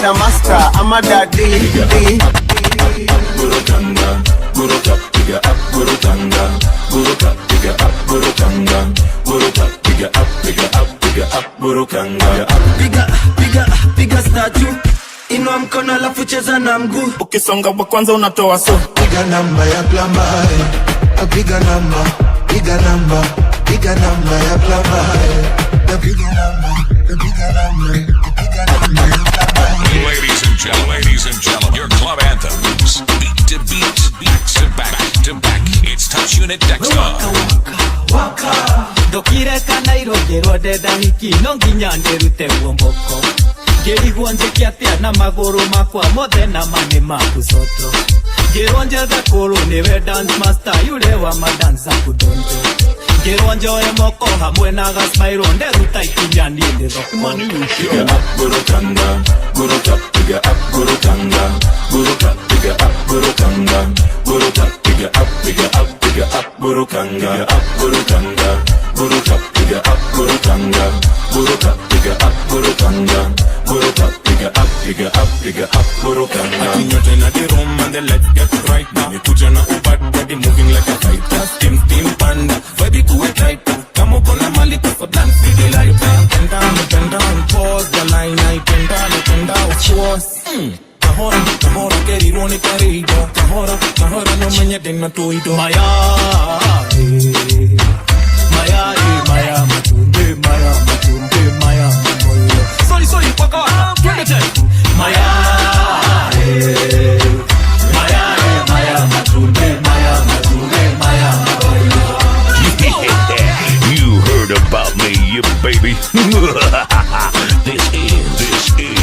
na master ama daddy. Burukanga, buruka, piga up, burukanga, buruka, piga up, burukanga, buruka, piga up, burukanga. Piga statue, inua mkono alafu cheza na mguu. Ukisonga wa kwanza unatoa so. Piga namba ya plamba, piga namba, piga namba, piga namba ya plamba, piga namba, piga namba, piga namba ya plamba. Ladies and gentlemen, your club anthems, beat to beat, back to back. It's Touch Unit Dexter. Waka Dokire kana irogero deda hiki nonginya nderute womboko. Gerigwonje kiatia na maguru makwa mothe na mane makusoto. Geronje thakuru niwe dance master yule wa madanza kudonjo. Geronje moko hamwe na gasmairo nderuta ikinya ninde rockmani. Piga up, burukanga, buruka, piga up, burukanga, buruka, piga up, burukanga, buruka, piga up, burukanga, burukanga, buruka, piga up, burukanga, buruka, piga up, burukanga, buruka, piga up, burukanga. I think you're in the room and then let's get right now. You put your bad body moving like a fighter. Steam panda, baby do it right now. Come up on a malika for dance, see the light down. Bend down, pause the line, I bend down, force. Tahora, get it on it, carido. Tahora, no manya denna toido. Maya, matunde, Maya, mamoyo. Sorry, waka, get it. Maya, matunde, Maya, mamoyo. You heard about me, you baby. This is.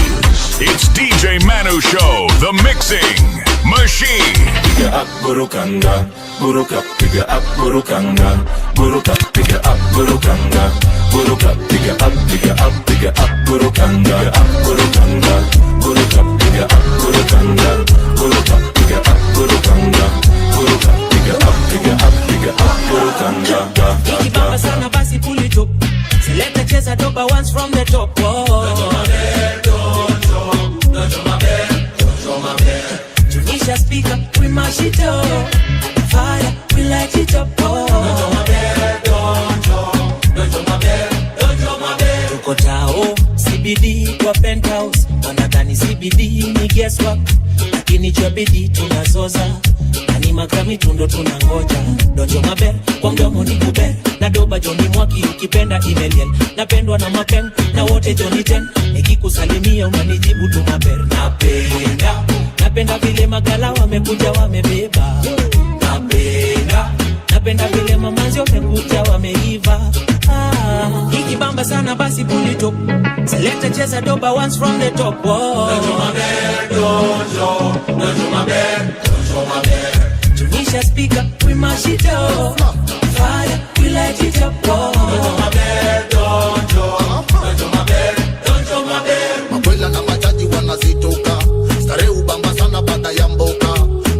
It's DJ Manu Show, the mixing machine. Piga up, burukanga, buruka, piga up, burukanga, buruka, piga up, burukanga, buruka, piga up, burukanga, burukanga, buruka, piga up, burukanga, buruka, piga up, burukanga, buruka, piga up, burukanga. Ikibamba sana basi pull it up. Select cheza doba once from the top. Tunisha speaker, we mash it up. Fire, we light it up. Tuko tao, CBD kwa penthouse. Wanadhani CBD ni guesswork, lakini cha bidii tunazoza. Nani makami tundo tunangoja. Donjo maber, kwa mdomo ni kuber. Na doba Johnny Mwaki ukipenda email. Napendwa na mapem, na wote Johnny 10. Nikikusalimia unanijibu tu maber. Napenda vile magala wamekuja wamebeba. Napenda vile mamanzi wamekuja wameiva. Ikibamba sana basi pull it up. Select cheza doba once from the top. Donjo maber. Tunisha speaker, we mash it up. Fire, we light it up. Donjo maber. Makwela na majaji wanazitoka. Stare ubamba sana baada ya mboka.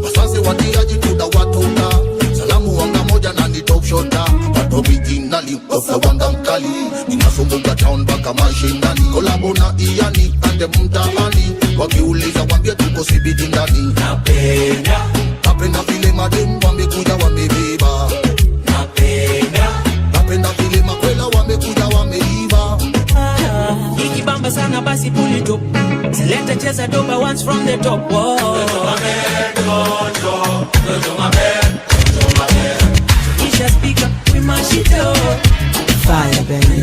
Wasanzi watiaji tuda watoka. Salamu wanga moja na ni top shota. Watu originali, ofa wanga mkali. Ninasumbuka town baka mashinani. Kolabo na Iani, ande mtaani. Wakiuliza wambia tuko CBD ndani. Napenda vile madem wamekuja wamebeba. Napenda vile makwela wamekuja wameiva. Ikibamba sana basi pull it up. Select cheza doba once from the top. Tunisha speaker, we mash it up. Fire, baby.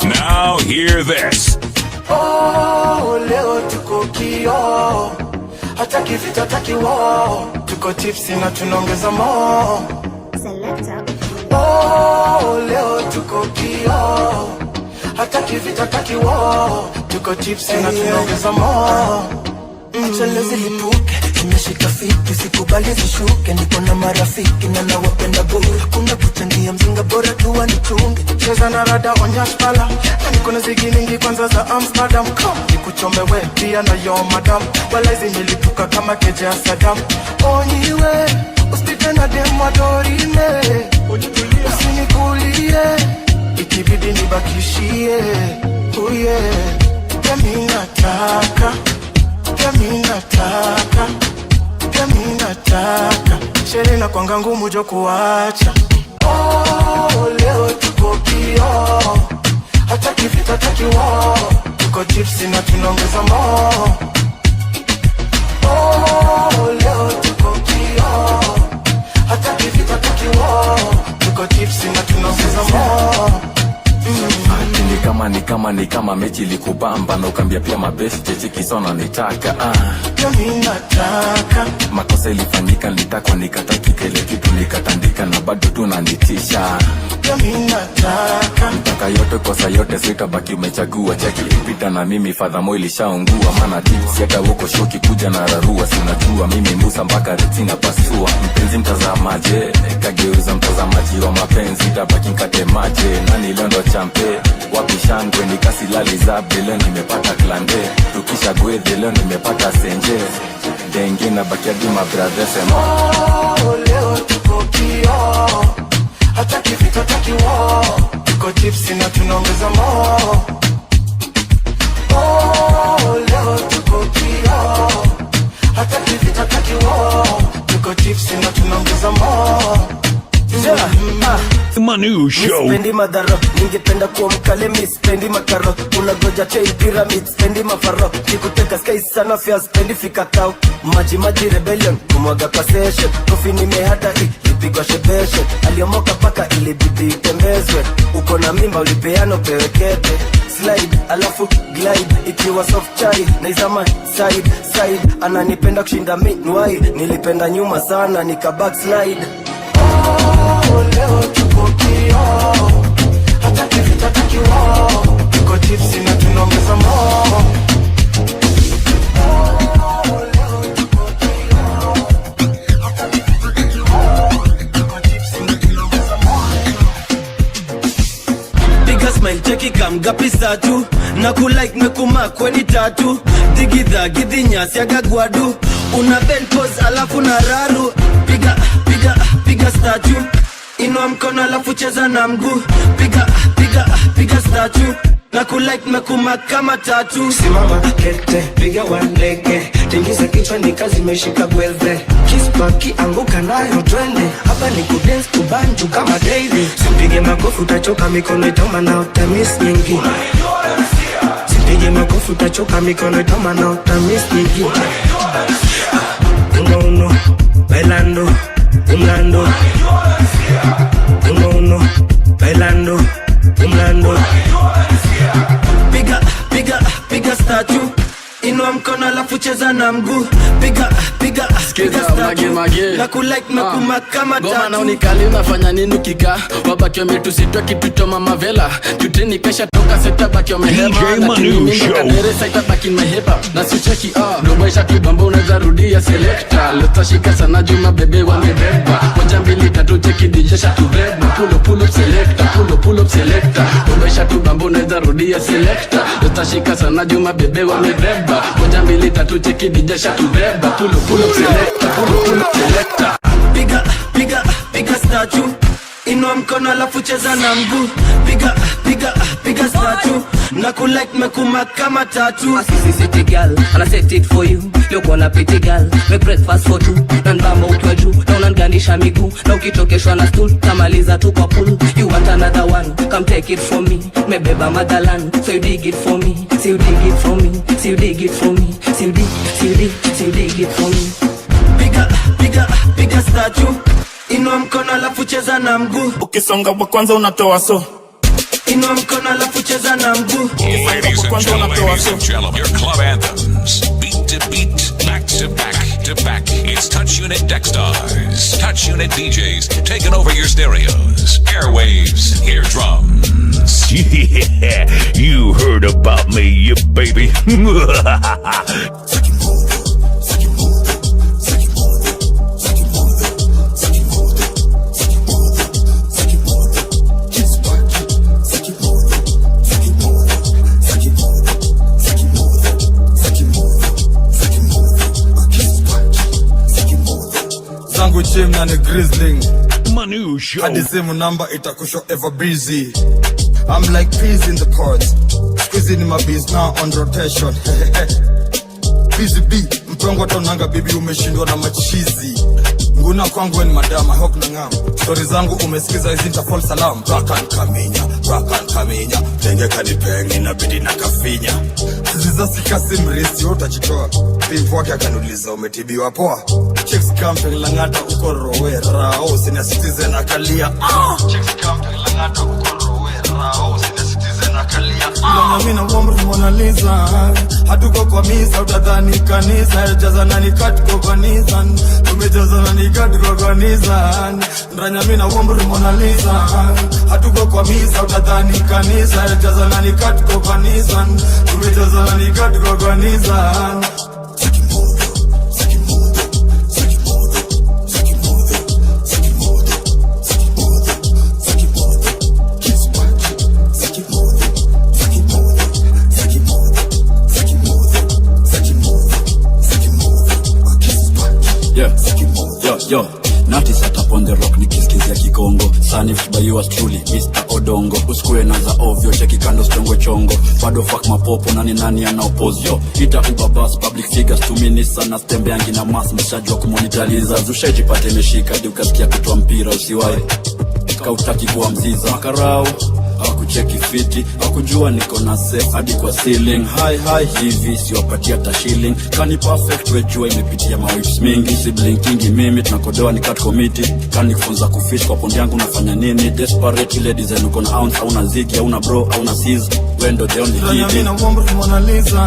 Now hear this. Oh, leo tuko kio. Hataki vita, hataki war. Tuko tipsy na tunaongeza more. Oh, leo tuko kio. Hataki vita, hataki war. Tuko tipsy na tunaongeza more. Acha leo zilipuke, nimeshika fiti, sikubali zishuke. Niko na marafiki na nawapenda bure. Hakuna kuchangia mzinga bora tu wanichunge. Cheza na rada onya spala. Niko na zigi mingi kwanza za Amsterdam. Nikuchome we pia na yo madam. Wala hizi nilipuka kama keja Saddam. Onyiwe, usipite na demo dorime. ilibidi nibakishie. Oh yeah, pia mimi nataka, pia mimi nataka, pia mimi nataka. Sherehe na kwanga ngumu jo kuacha. Oh, leo tuko kio, hata kifita hataki wao. Tuko tipsy na tunaongeza more. Oh, leo tuko kio, hata kifita hataki wao. Tuko tipsy na tunaongeza more. Ni kama mechi likubamba na ukambia pia mabesi chechi kisona nitaka mimi nataka. Makosa ilifanyika nilitakwa nikatakika ile kitu nikatandika na bado tunanitisha. Mimi nataka. Nataka yote kosa yote sitabaki umechagua cheki ipita na mimi fadhamo ilishaungua maana tips hata huko shoki kuja na rarua sinajua mimi Musa mpaka retina pasua. Mpenzi mtazamaje kageuza mtazamaji wa mapenzi tabaki nkatemaje nani leo ndo champe wapi shangwe nikasi lali zabe leo nimepata klande tukisha gwedhe leo nimepata senje denge na baki hadi mabrother sema. Oh, leo tuko kio, hata kifita hataki wao. Tuko tipsy na tunaongeza more. Oh, leo tuko kio, hata kifita hataki wao. Tuko tipsy na tunaongeza more. Manu Show. Spendi madharo, ningependa kuwa mkale mi spendi makaro. Unagoja chei pyramid, spendi mafaro. Nikuteka sky sana fia, spendi fika tau. Maji rebellion, kumwaga kwa session. Kofi nimehata lipigwa shebeshe. Aliomoka paka ilibidi itembezwe. Uko na mimba ulipeano pewekete. Slide, alafu glide, ikiwa soft chai. Naizama side, ananipenda kushinda mi nwai. Nilipenda nyuma sana, nika backslide. Oh, leo tuko kio, hata kifita hataki wao. Tuko tipsy na tunaongeza more. Oh, leo tuko kio, hata kifita hataki wao. Tuko tipsy na tunaongeza more. Piga smile cheki kamgapi satu na kulike mekuma kweni tatu. Digidha nyasi agagwadu. Una bend pose alafu na raru. Piga statue. Inua mkono alafu cheza na mguu. Piga statue. Na kulike mekuma kama tatu. Simama kete, piga wandege. Tingiza kichwa ni kazi meshika gwelve. Kispaki anguka nayo twende. Hapa ni kudance kubanju kama daily. Sipige makofu utachoka mikono itoma na utamis nyingi. Sipige makofu utachoka mikono itoma na utamis nyingi. Uno, bailando, umlando. Uno, bailando, umlando. Piga statue. Inua mkono alafu cheza na mguu. Piga statue. Na kulike mekuma kama tatu. Goma na unikali unafanya nini kika. Wabaki wametusitwa kitu choma mavela. Tutini kesha toka seta baki wamehema. DJ Manu Show. Kadere saita baki mahepa. Na sicheki Dobaisha kibamba unaweza rudia selecta. Leta shika sana juma bebe wamebeba. Moja mbili tatu cheki DJ shatubeba. Pull up selecta. Pull up selecta. Dobaisha kibamba unaweza rudia selecta. Leta shika sana juma bebe wamebeba. Moja mbili tatu cheki DJ shatubeba. Pull up selecta. Pull up selecta. Piga statue. Inua mkono alafu cheza na mguu. Piga statue. Na kulike mekuma kama tatu. Assisi city girl, and I set it for you. Look on a pretty girl, make breakfast for two. Nambamba utwa juu, na unanganisha miguu. Na ukitokeshwa na stool, tamaliza tu kwa pool. You want another one, come take it from me. Mebeba motherland, so you dig it for me. So you dig it for me, so you dig it for me. So you dig it for me. Piga statue. Inua mkono alafu cheza na mguu. Ukisonga wa kwanza unatoa so. Inua mkono alafu cheza na mguu. Ladies and gentlemen, your club anthems. Beat to beat, back to back. It's Touch Unit Techstars. Touch Unit DJs taking over your stereos, airwaves, eardrums. Yeah, you heard about me, you baby. Zangu Jim na ni Grizzling Manu Show. hadi simu namba itakusho ever busy. I'm like peas in the pods, squeezing my bees now on rotation. Busy bee, mpango taunanga bibi umeshindwa na machizi. Nguna kwangu ni madama, hope na ngam. Story zangu umesikiza hizi nita fall salam. Rakan kaminya, tenge kanipengi na bidi na kafinya. Ziza sikasi mrisi, utachitoa. Pivu wake akanuliza umetibiwa poa. Checks camp langata uko rowera, sina citizen akalia. Checks camp langata uko rowera, sina citizen akalia. Mwana mina womri Mona Lisa, hatuko kwa misa utadhani kanisa, jazana ni katiko kwa Nissan, tumejazana ni katiko kwa Nissan. Ndranya mina womri Mona Lisa, hatuko kwa misa utadhani kanisa, jazana ni katiko kwa Nissan, tumejazana ni katiko kwa Nissan. Yo, Natis at up on the rock nikisikizia kikongo. Sanif by yours truly, Mr. Odongo. Uskue na za ovyo, cheki kando stongo chongo. Bado fuck mapopo, nani anaoppose. Yo, ita uba bus, public figures to minisa. Na stembe yangi na mass, mshajua kumonitaliza. Zushaji pate meshika, di ukasikia kutua mpira usiwai kautaki kuwa mziza. Makarao hakucheki fiti, hakujua niko na safe hadi kwa ceiling. High hivi siwapatia ta shilling. Kani perfect wejua imepitia mawips mingi. Sibling kingi mimi tunakodoa ni cut committee. Kani kufunza kufish kwa pondi yangu nafanya nini. Desperate ile design uko na ounce, hauna ziki, hauna bro, hauna sis. Wendo the only kid. Mina womri Mona Lisa,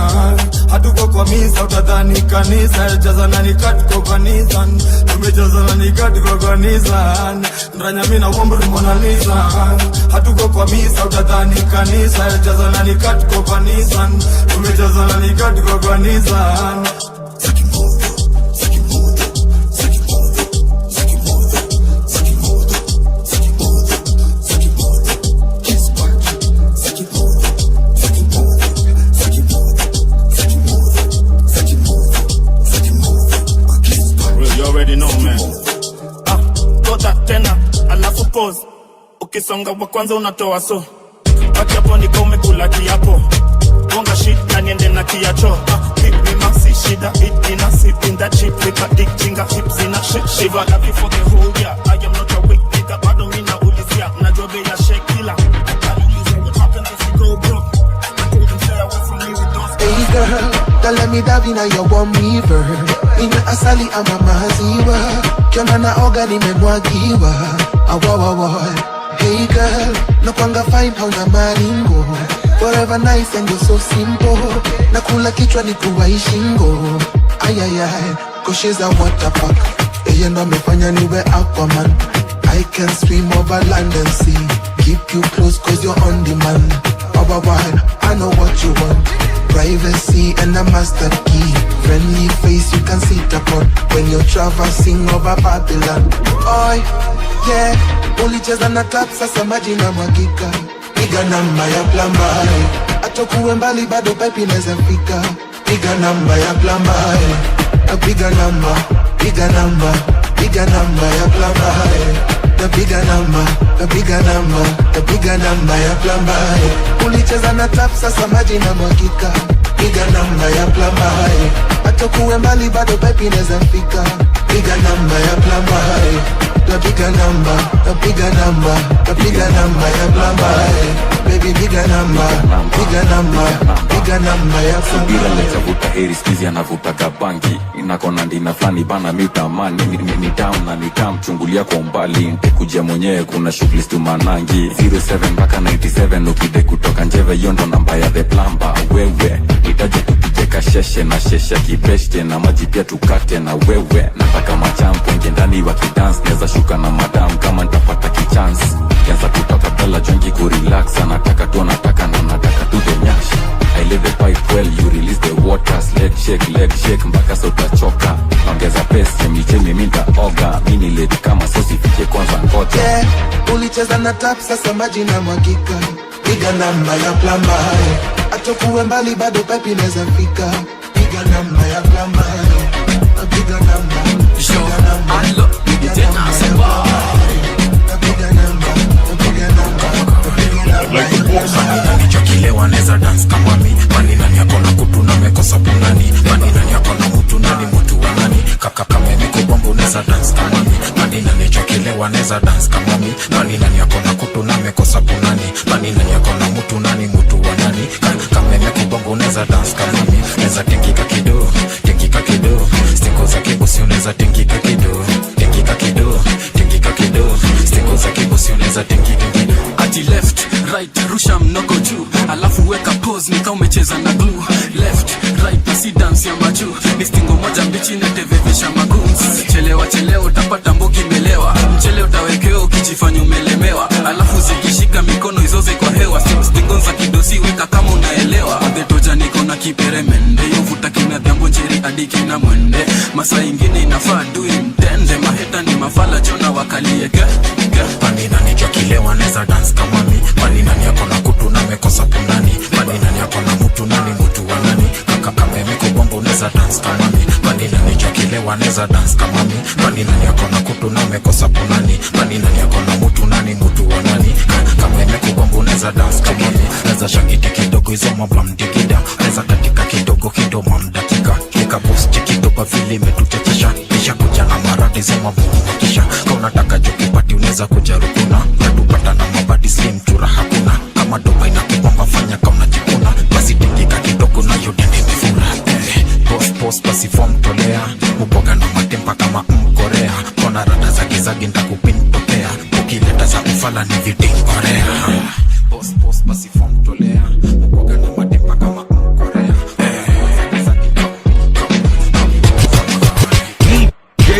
hatuko kwa misa utadhani kanisa, jazana ni katiko kwa Nissan, tumejazana ni katiko kwa Nissan. Ndranya mina womri Mona Lisa, hatuko kwa misa utadhani kanisa, jazana ni katiko kwa Nissan, tumejazana ni katiko kwa Nissan. Ukisonga wa kwanza unatoa so wachapo niko umekula kiapo. Bonga shit na niende na kiacho. Keep me maxi shida it in a sip in that shit. With a dick chinga hips in a shit. Shiva love you for the whole year. I am not a weak nigga, bado mina ulizia. Mnajua bei ya shekila. What happens if you go broke? I told them stay away from me with those. Hey girl, tell me that vina you want me bird. Ina asali ama maziwa. Kiona na oga nimemwagiwa. Awawawa. Hey girl, no kwanga fine hauna maringo. Forever nice and you're so simple. Nakula kichwa ni kuwai shingo. Ayayay, cause she's a waterpark. Eye ndo amefanya niwe Aquaman. I can swim over land and sea. Keep you close cause you're on demand. I know what you want. Privacy and a master key. Friendly face you can sit upon when you're traversing over Babylon. Oi, yeah. Ulicheza na tap sasa maji na mwagika. Piga namba ya plambae. Atokuwe mbali bado pipe inaweza fika. Piga namba ya plambae. Piga namba ya plambae. Piga namba ya plambae. Ulicheza na tap sasa maji na mwagika. Piga namba ya plambae. Atokuwe mbali bado pipe inaweza fika. Piga namba ya plambae. Piga namba ya plambae. Baby piga namba ya subira leza vuta heri skizi anavuta gabangi. Inakona ndina flani bana miutamani. Ni down na ni tam chungulia kwa umbali. Ntekujia mwenyewe kuna shughuli stumanangi. 07 mpaka 97 ukide kutoka njeve yondo namba ya the plumber. Wewe itaje tupige kasheshe na shesha kibeshte na maji pia tukate na wewe. Nataka machampo nje ndani wakidance neza shuka na madam kama nitapata kichance. Kianza kutoka bela jongi kurelax. Anataka tu the nyash. I live the pipe well, you release the waters. Leg shake mpaka sauta choka. Ongeza pesi mchemi minta oga. Mini late kama sosi fike kwanza ngoja. Yeah, ulicheza na tap sasa maji na mwagika. Piga namba ya plambae. Atokuwe mbali bado pipe inaweza fika. Piga namba ya plambae. Piga namba. Like the neza dance kama mi. Nani nani akona kutu na mekosa punani. Nani nani akona mutu nani mutu wa nani. Kama imekubongo neza dance kama mi. Neza tingika kido, tingika kido. Stiko za kibusi uneza tingika kido, tingika kido, tingika kido. Stiko za kibusi uneza tingika kido. Ati left, right, rusha mnoko juu. Alafu weka pose nika umecheza na glue. Left, right, nasi dance ya majuu. Ni stingo moja mbichi na tevevisha magoons. Chelewa chelewa utapata mbogi melewa. Mchele utawekeo ukijifanya umelemewa. Alafu zikishika mikono izoze kwa hewa. Stingo za kidosi weka kama unaelewa. Adetoja niko na kiperemende. Yovuta kina dhambo njeri adiki na mwende. Masa ingine inafaa dui mtende. Maheta ni mafala jona wakalie ke. Panina nicho kilewa neza dance kama mi. Panina ni akona kutu na mekosa punani. Panina ni akona mutu nani mutu wa nani. Kama imekubongo neza dance kama mi. Panina nicho kilewa neza dance kama mi. Panina ni akona kutu na mekosa punani. Panina ni akona mutu nani mutu wa nani. Kama imekubongo neza dance kama mi. Neza shangiti kidogo izo mablam digida. Neza katika kidogo kido mamdakika. Nika boost kidogo vile metuchechisha. Kisha kuja na maradi zo mabumu kisha. Kaunataka joki pati uneza kuja rukuna. Natupata na mabadi slim chura hakuna. Kama doba inakibamba fanya kama jikuna. Basi tingika kidogo na yodende mifuna. Boss basi form tolea. Muboga na matempa kama mkorea. Kona rada za gizagi ntakupintopea. Ukileta za ufala ni vidingorea. Boss basi form tolea. Muboga na matempa kama mkorea.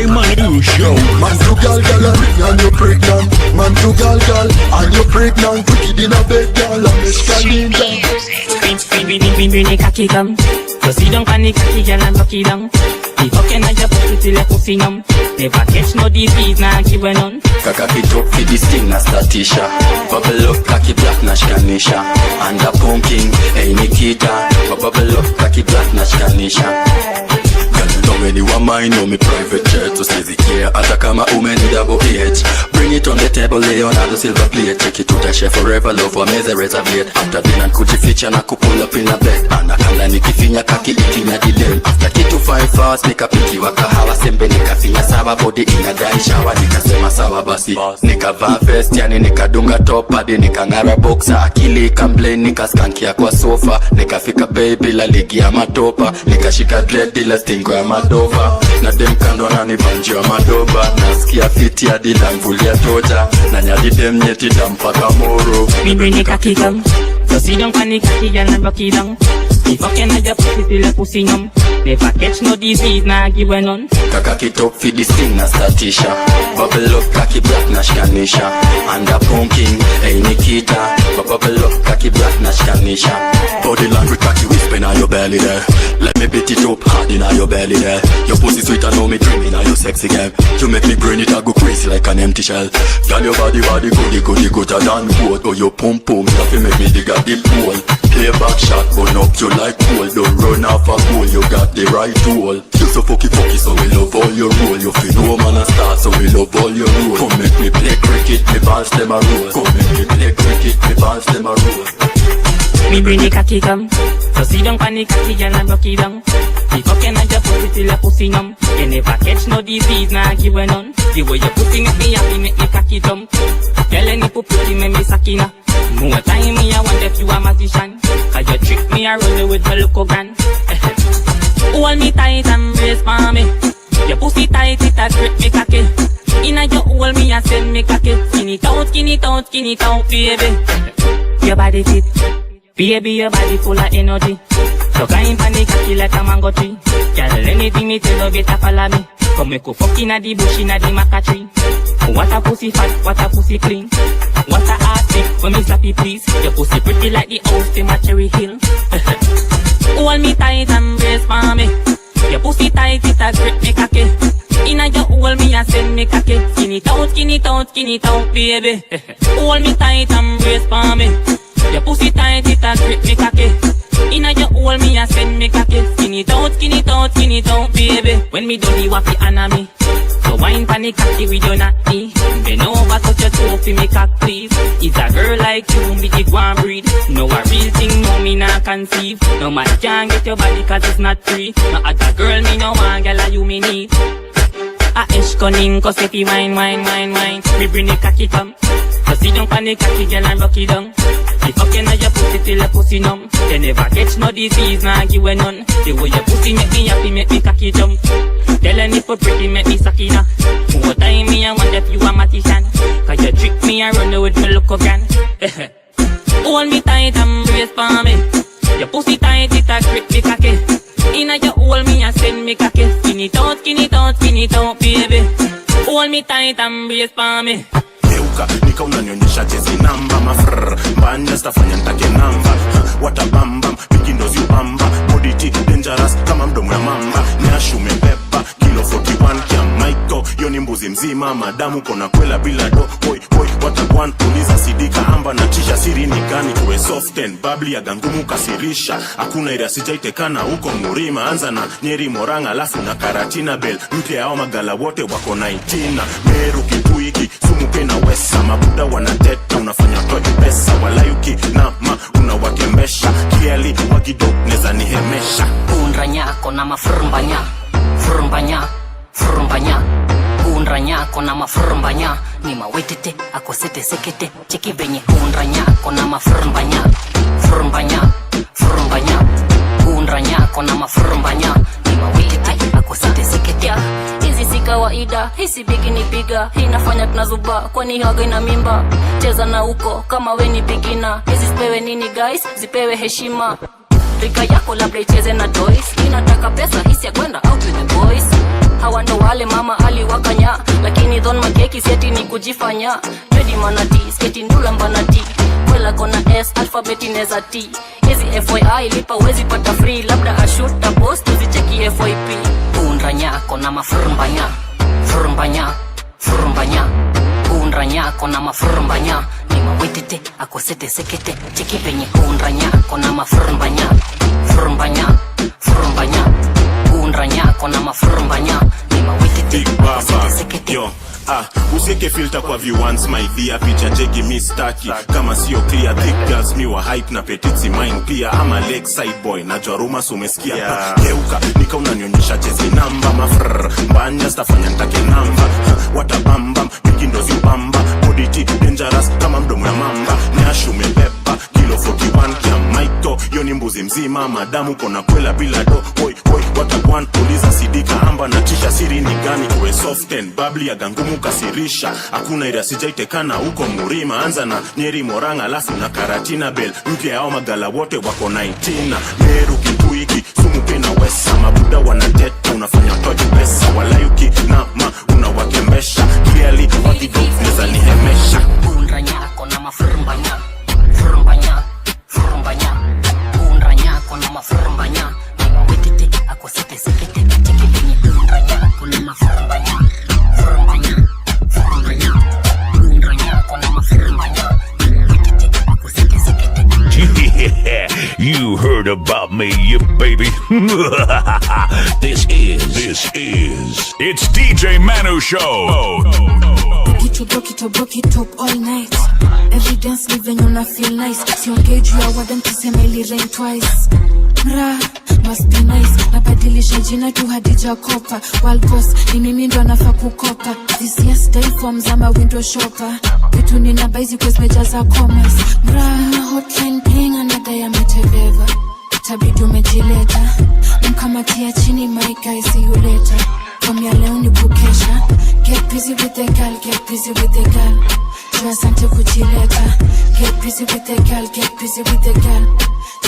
Manu Show. Man to gal and you're pregnant. Man to gal and you're pregnant. Wicked in a bed, gal, I'm a standing down. Bring a cocky come. So sit down on the cocky, gal, and lucky down. The fucking I just put it till I pussy numb. Never catch no disease, nah give a none. Kaka kitop fi this thing na statisha. Bubble up, kaki black na shkanisha. And a pumping, hey Nikita. Bubble up, kaki black na shkanisha. Don't anyone mind, know me private jet. To say the care, hata kama umeni double H. Bring it on the table, lay on the silver plate. Check it to the chef forever, love for meze razor blade. After dinner, kujificha na kupull up in a bed. Anakala nikifinya kaki ikinya delay. After kitu 5 hours, nikapiki wakahawa. Sembe nikafinya sawa, body ina dry shower. Nikasema sawa basi, nikavaa vest, yani nikadunga top. Hadi nikangara boxer, akili ikamblame. Nikaskankia kwa sofa, nikafika baby la ligi ya matopa. Nikashika dread ila stingo ya madova. Na dem kando na nibanji wa madoba. Nasikia fiti hadi langvulia toja. Na nyadi dem nyeti dampaka moro. Me bring a cocky come. So sit down on the cocky, gal, and rock it down. The fucking I just put it till I pussy numb. Never catch no disease, nah give a none. Kaka kitop fi this thing na statisha. Bubble up, kaki black na shkanisha. And a pumping, hey Nikita. Bubble up, kaki black na shkanisha. Body language, kaki whisper in your belly there. Let me beat it up hard in your belly there. Your pussy sweet and know me dreaming of your sexy game. You make me brain it, I go crazy like an empty shell. Girl, your body goody gooder than gold. Oh, your pum pum, nothing make me dig a deep hole. Play back shot, burn up you like coal. Don't run off a goal, you got the right tool. You so fucky, so we love all your role. You feel no man a star, so we love all your role. Come make me play cricket, me balls them a roll. Come make me play cricket, me balls them a roll. Me bring the cocky come. So sit down on the cocky, gal, and rock it down. The fucking I just put it till I pussy numb. You never catch no disease, nah give a none. The way you pussy make me happy, make me cocky dumb. Tell any pussy make me sakina. More time me I wonder if you a magician. Cause you trick me a roll with my local gun. Hold me tight and brace for me. Your pussy tight, it a grip me cocky. Inna your hold me and send me cocky. Skin it out, baby. Your body fit, baby, your body full of energy. So climb on the cocky like a mango tree. Girl, anything me tell you better follow me. Come make you fuck inna the bush inna the maca tree. What a pussy fat, what a pussy clean. What a ass thick, when me slappy please. Your pussy pretty like the house in my Cherry Hill. Hold me tight and brace for me. Your pussy tight, it a grip me cocky. Inna your hold me and send me cocky. Skin it out, baby. Hold me tight and brace for me. Your pussy tight, it a grip me cocky. Inna your hold me and send me cocky. Skin it out, baby. When me do the waffy anna me. So wine panic cocky with your natty. Bend over, touch your toe fi me cock please. It's a girl like you, me the go and breed. No a real thing, no me nah conceive. No man can't get your body cause it's not free. No other girl me no want, girl you me need. A ish cunning, cause if you wine. Me bring the cocky come. So sit down on the cocky, girl, and rock it down. If fucking on your pussy till the pussy numb. You never catch no disease, nah give a none. The way your pussy make me happy, make me cocky jump. Tell her nipple pretty, make me suck it up. More time me, I wonder if you a magician. Cause you trick me and run with me look again. Hold me tight and brace for me. Your pussy tight, it a grip me cocky. Inna you hold me and send me cocky. Skin it out, baby. Hold me tight and brace for me. Nika unanionyesha jezi namba mafrr mbanya stafanya ntake namba What a bam bam, Pinky knows you bamba Body T dangerous kama mdomo ya mamba Nyashu mebeba, kilo 41 kia Michael Yoni mbuzi mzima, madamu kona kwela bila do Boy, what a one, uliza sidika amba na tisha siri ni gani Kwe soft and bubbly ya gangumu kasirisha Hakuna ira sijaitekana uko murima Anza na Nyeri Moranga alafu na Karatina Bell Mpya yao magala wote wako 19 Meru Kipuiki, Sumu Pena Wesa Mabuda wanateta unafanya kwa pesa Walayuki na unawakemesha Kiali wagido neza nihemesha Unranyako na mafrumbanya Frumbanya Unranyako na mafrumbanya Ni mawetete akosete sekete Cheki venye unranyako na mafrumbanya Frumbanya Unranyako na mafrumbanya Ni mawetete akosete sekete Hizi si kawaida, hisi bigi ni piga Hii nafanya tunazuba, kwani haga ina mimba Cheza na uko, kama we ni bigina Hizi zipewe nini guys, zipewe heshima Rika yako labda icheze na toys Inataka pesa, hisi ya kwenda out with the boys Hawa ndo wale mama aliwakanya Lakini don makeki seti ni kujifanya Ready manati, sketi ndula mbanati Kwela kona S, alfabeti neza T Hizi FYI lipa wezi pata free Labda ashuta post, tuzicheki FYP Unranyako na mafrumbanya Unranyako na mafrumbanya Ni mawetete akosete sekete Cheki venye unranyako na mafrumbanya Unranyako na mafrumbanya Ni mawetete akosete sekete Yo, usieke filter kwa viewants my dear Picha jegi mistaki Kama sio clear thick girls miwa hype na petitsi mine pia Ama lakeside boy na jaruma sumesikia Geuka, nika unanionyesha jezi namba mafrr Mbanya stafanya ntake namba What a bam bam, Pinky knows you bamba Body T dangerous kama mdomo ya mamba Nyashu mebeba, kilo 41 kia Michael Yoni mbuzi mzima, madamu kona kwela bila do Boy, what a one, uliza sidika amba na tisha siri ni gani Kwe soft and bubbly ya gangumu kasirisha Hakuna ira sijaitekana uko murima Anza na Nyeri Moranga alafu na Karatina Bell Mpya yao magala wote wako 19 Meru Kipuiki, Sumu Pena Wesa Mabuda wanateta unafanya toji pesa Walayuki na unawakemesha Kiali wagido neza nihemesha Unranyako na mafrumbanya Unranyako na mafrumbanya Ni mawetete akosete sekete Cheki venye unranyako na mafrumbanya Unranyako na mafrumbanya Ni mawetete akosete sekete Yeah, you heard about me, you baby. This is it's DJ Manu Show. Broke it up all night. Evidence living on a feel nice. Si engage you are them to say me rain twice. Mra, must be nice. Nabadilisha jina tu Hadija Kopa. Wild boss, ni mimi ndo nafaa kukopa. This yesterday forms I'm a window shopper. Vitu nina baizi kwa zimejaza commerce. Mra, hotline ping another ya meteveva. Itabidi umejileta. Mkamatia chini my guy, see you later. From ya leo ni kukesha. Get busy with the girl, get busy with the girl. Jua asante kujileta. Get busy with the girl, get busy with the girl.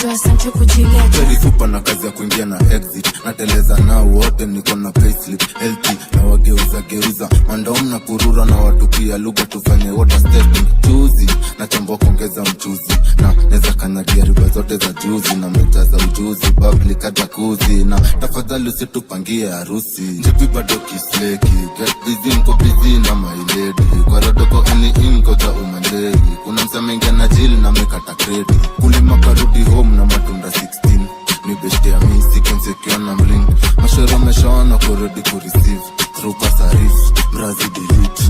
Jua asante kujileta. Very super na kazi ya kuingia na exit. Nateleza nao wote niko na payslip healthy. Na wageuza mandaum na kurura na watu pia lugha tufanye water stepping. Chuzi na chambo kuongeza mchuzi. Na neza kanyagia riba zote za juzi. Na mejaza ujuzi public hata kuzi. Na tafadhali usitupangie harusi. Njipi bado kisleki. Get busy nko busy na my lady. Kwa rodoko any inko za umandegi. Kuna msamengia na jili na mekata kredi. Kulima karudi home na matunda 16. Ni beshte ya misi kensekiwa na mling. Mashoro meshaona kurudi kureceive. Through pasarif, mrazi delete.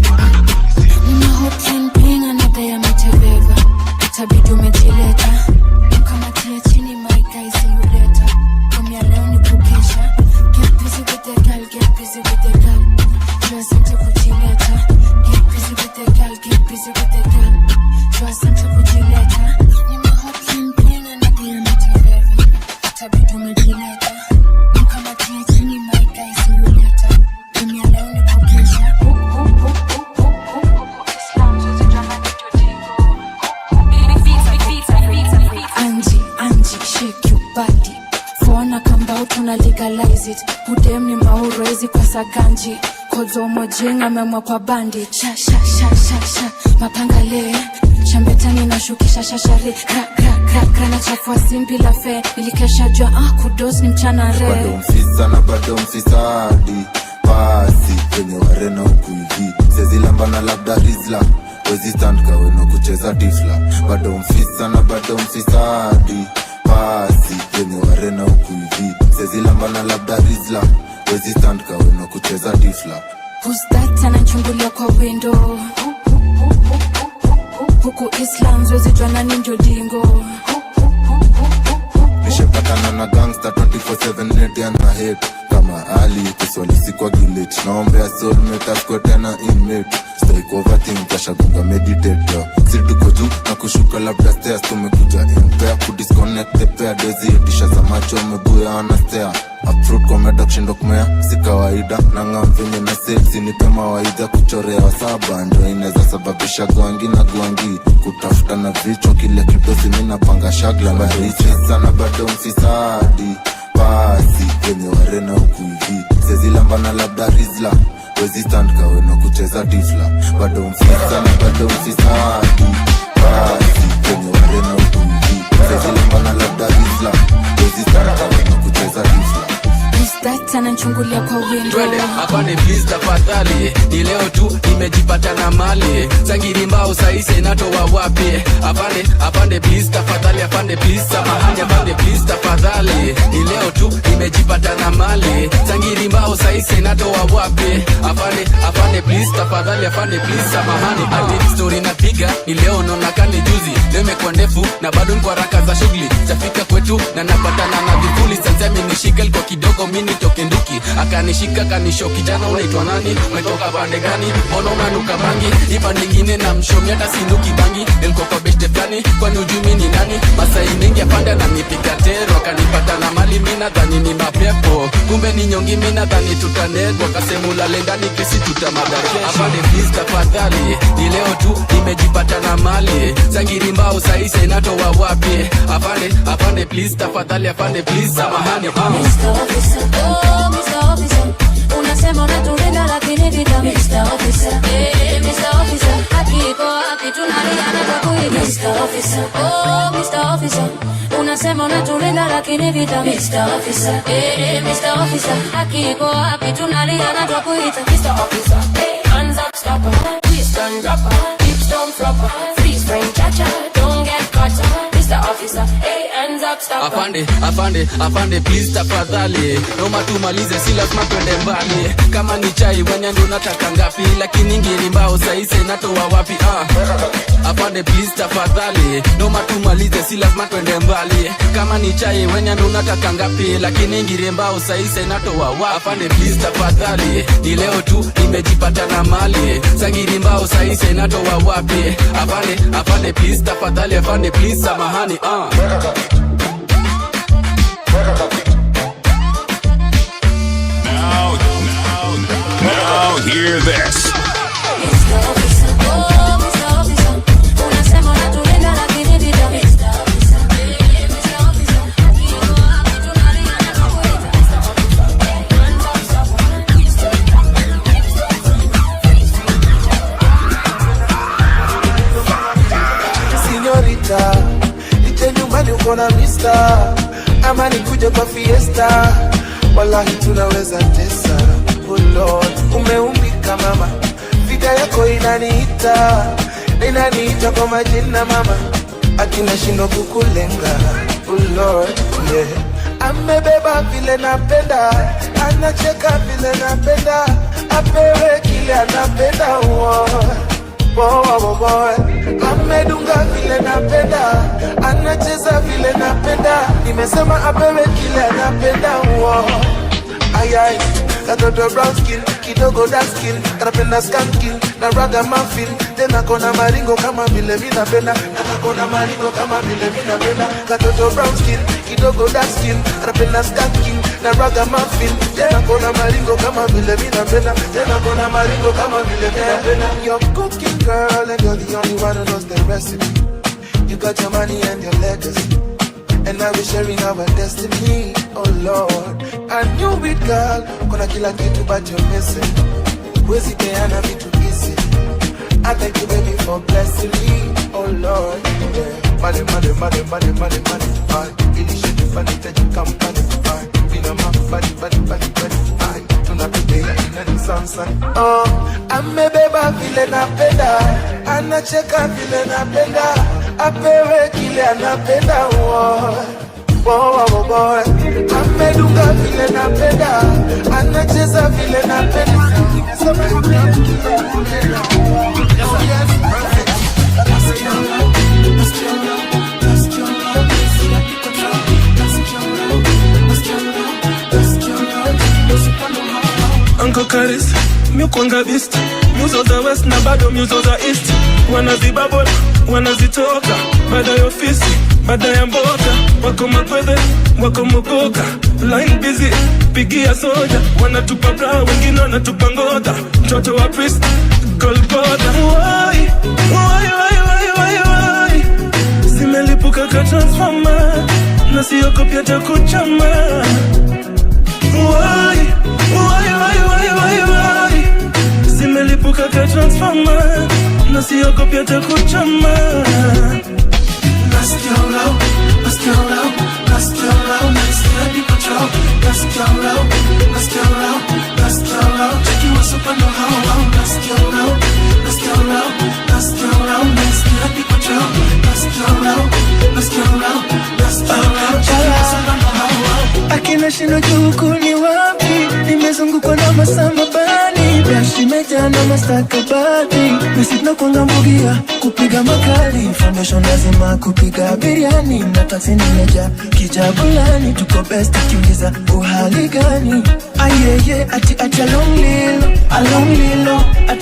Nina hotline ping another ya meteveva. Itabidi umejileta. Mkamatia chini my guy, see you later. From ya leo ni kukesha. Get busy with the girl, get busy with the girl. busy with the girl. Draw something kujileta. Nime hotline playing and I be a metaverse. Tabitu umejileta. Mkama tia chini my guy, see you later. Dunia leo ni kukesha. Angie, shake your body. Fuona kamba utuna legalize it. Udem ni mauro ezi kwa saganji. Kozo mojenga memwa kwa bandi. Sha mapanga le. Shambetani na shukisha shashari. Kra na chafua simbi la fe. Ilikesha jua kudos ni mchana re. Bado mfisa na bado mfisadi. Pasi kwenye warena ukuivi. Sezi lambana labda rizla. Wezi stand kawe no kucheza tifla. Bado mfisa na bado mfisadi. Pasi kwenye warena ukuivi. Sezi lambana labda rizla. Wezi stand kawe no kucheza tifla. Who's that anachungulia kwa window. Huku Islam wezi jwana ninjo dingo. Nishepatana na gangsta 24/7 neti ana hate. Kama Ali kuswali sikwa gilit. Naombea soulmate askwe tena inmate. Stay overthink kasha gunga meditate yo. Situko juu na kushuka labda stairs. Tumekuja impair kudisconnect the pair. Dozi etisha za macho mebuya wanastea. Upfruit kwa meda kushindo kumea si kawaida. Nanga mvenye na sexy ni kama waida. Kuchorea wa saba ndio ineza sababisha gwangi na gwangi. Kutafuta na vichwa kile kidosi mina panga shagla. Marichi sana bado mfisadi. Pasi kwenye warena ukuivi. Sezi lambana labda rizla. Wezi stand kawe no kucheza tifla. Bado mfisa na bado mfisadi. Pasi kwenye warena ukuivi. Sezi lambana labda rizla. Wezi stand kawe no kucheza tifla. That anachungulia kwa window. Twende hapa ni please tafadhali. Ni leo tu nimejipata na mali. Sangiri mbao saisi inatoa wapi? Apande please tafadhali. Apande please samahani. Apande please tafadhali. Ni leo tu nimejipata na mali. Sangiri mbao saisi inatoa wapi? Apande please tafadhali. Apande please samahani. Ati story napiga ni leo naona kani juzi. Leo imekuwa ndefu na bado niko haraka za shughuli. Tafika kwetu na napatana na vivuli. Sasa mimi nishika liko kidogo mini toke nduki. Akanishika kanisho kijana unaitwa nani? Umetoka pande gani? Mbona unanuka bangi? Ipa nyingine na mshomi hata sinuki bangi. Nilikuwa kwa beshte flani kwani ujumi ni nani? Masai mingi apanda na nipika tero. Akanipata na mali mina dhani ni mapepo. Kumbe ni nyongi mina dhani tutanedwa. Kasemula lendani kesi tutamadakesho. Apande please tafadhali. Ni leo tu nimejipata na mali. Sangiri mbao saisi inatoa wapi? Apande please tafadhali. Apande please samahani. Oh, Mr. Officer, unasema unatulinda lakini vita. Mr. Officer, Mr. Officer, haki iko wapi? Tunaliana kwa kuiga. Mr. Officer, oh, Mr. Officer, unasema unatulinda lakini vita. Mr. Officer, Mr. Officer, haki iko wapi? Tunaliana kwa kuita. Mr. Officer, hands up, stopper, twist and dropper, hips don't flopper, freeze frame catcher, don't get caught. Mr. Officer, hands up, stopper. Afande please tafadhali. Noma tumalize si lazima twende mbali. Kama ni chai wenya ndo nataka ngapi? Lakini ngiri mbao saisi natoa wapi? Afande please tafadhali. Noma tumalize si lazima twende mbali. Kama ni chai wenya ndo nataka ngapi? Lakini ngiri mbao saisi natoa wapi? Afande please tafadhali. Ni leo tu nimejipata na mali. Sangiri mbao saisi natoa wapi? Afande please tafadhali. Afande please samahani. Now hear this. Signorita, ite nyumbani uko na mister. Ama nikuje kwa fiesta. Wallahi tunaweza tesa. Oh Lord, umeumbika mama. Figa yako inaniita. Inaniita kwa majina mama. Akina shindo kukulenga. Oh Lord, yeah. Amebeba vile napenda. Anacheka vile napenda. Apewe kile anapenda. Amedunga vile napenda. Anacheza vile napenda. Nimesema apewe kile anapenda. Ayai, katoto brown skin, kidogo dark skin, napenda skanking, na raga muffin, tena kona maringo kama vile mimi napenda, na kona maringo kama vile mimi napenda, katoto brown skin, kidogo dark skin, napenda skanking, na raga muffin, tena kona maringo kama vile mimi napenda, tena kona maringo kama vile mimi napenda. You're cooking girl and you're the only one who knows the recipe. You got your money and your legacy, and now we're sharing our destiny. Oh Lord, I knew it, girl. Kuna kila kitu but you're missing. Wezi peana vitu easy. I thank you, baby, for blessing me. Oh Lord, yeah. Money, money, money, money, money, money. I really should have funny that you come funny. I feel a man, buddy, buddy, buddy, buddy. I do not today in the sunshine. Oh, amebeba vile napenda, anacheka vile napenda, apewe kile anapenda. Amedunga vile napenda, anacheza vile napenda. Uncle Karis, miukwanga beast, muzo za west na bado muzo za east. Wanazibabona, wanazitoka, baada ya ofisi, baada ya mboka. Wako makwede, wako mukoka, line busy, pigia soja. Wanatupa bra, wengine wanatupa ngoda. Mtoto wa priest, Golgotha. Why, why, why, why, why, why? Zimelipuka ka transformer, na siogopi hata kuchama. Why, why, why, why, why, why? Zimelipuka ka transformer, na siogopi hata kuchama. Let's go low, let's go low, let's go low, let's get the control. Let's go low, let's go low, let's go low. Take you us up on the how. Let's go low, let's go low, let's go low, let's get the control. Let's go low, let's go low, let's go low. Take you us up on the how. Akina shino juku ni wapi? Nimezungukwa na masama bani, brush imejaa na mastakabadi. Nisitna kuanga mbugia, kupiga makali. Foundation lazima kupiga biriani, na taxi nimeja kijabulani. Tuko best kiuliza uhali gani? Ayeye ati a long lilo, a